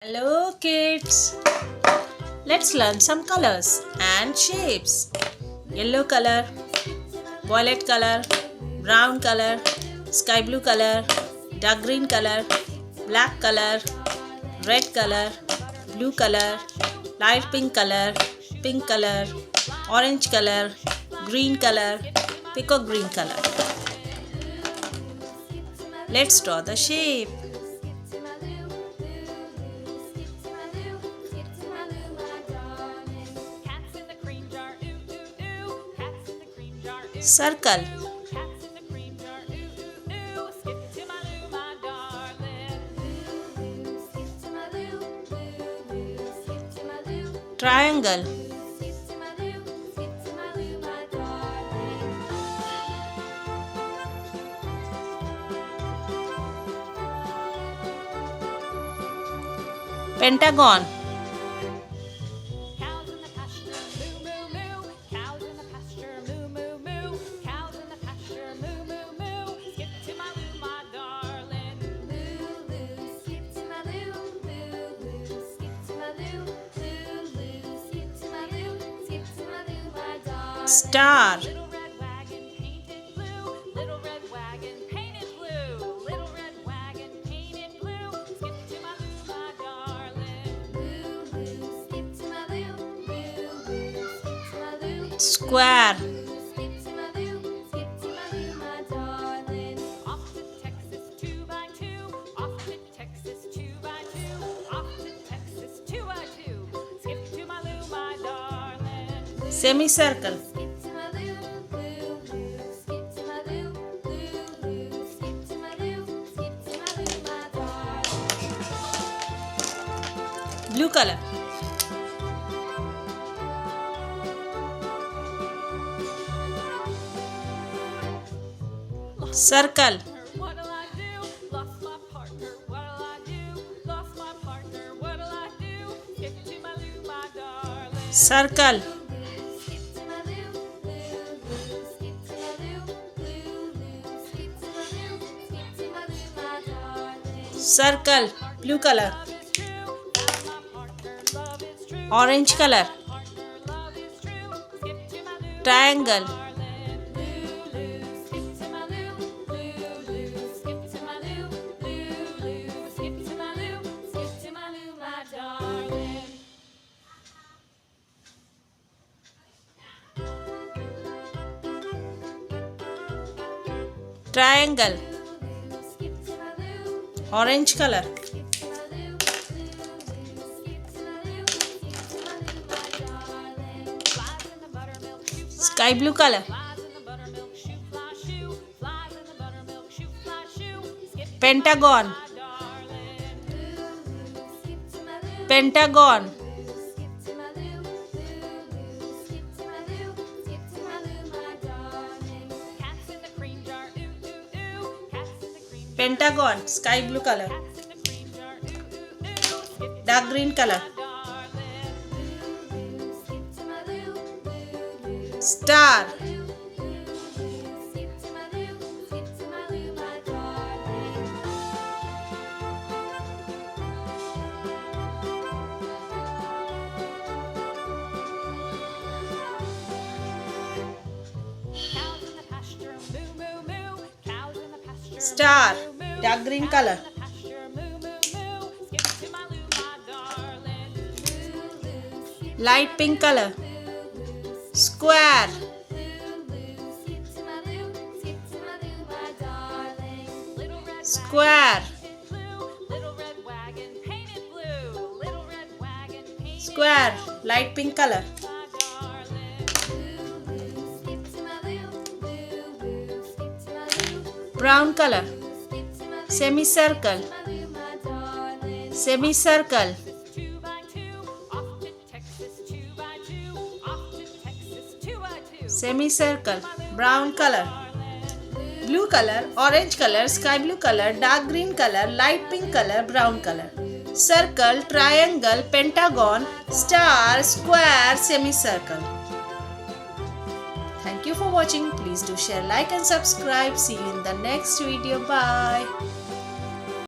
Hello kids, let's learn some colors and shapes. Yellow color, violet color, brown color, sky blue color, dark green color, black color, red color, blue color, light pink color, orange color, green color, peacock green color. Let's draw the shape. Circle, triangle, pentagon, star, square, semicircle, blue color, circle, circle, circle, blue color, orange color, triangle, triangle, orange color, sky blue color, pentagon, pentagon, pentagon, sky blue color, dark green color, star, star, dark green color, light pink color, square, square, square, light pink color, brown color, semicircle, semicircle, semicircle, brown color, blue color, orange color, sky blue color, dark green color, light pink color, brown color, circle, triangle, pentagon, star, square, semicircle. Thank you for watching. Please do share, like and subscribe. See you in the next video. Bye.